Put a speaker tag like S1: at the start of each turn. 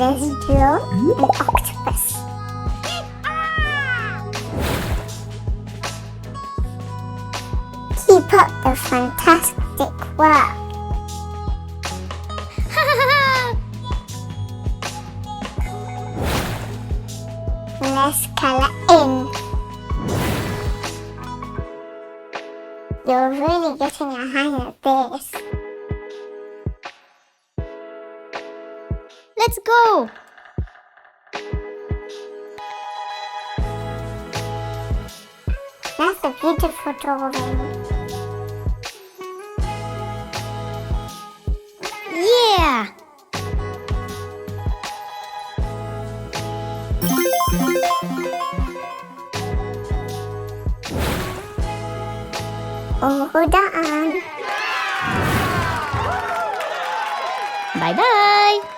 S1: Let's draw an octopus. Keep up the fantastic work. Let's color in. You're really getting a hang of this.
S2: Let's go!
S1: That's a beautiful drawing.
S2: Yeah!
S1: All done.
S2: Bye-bye!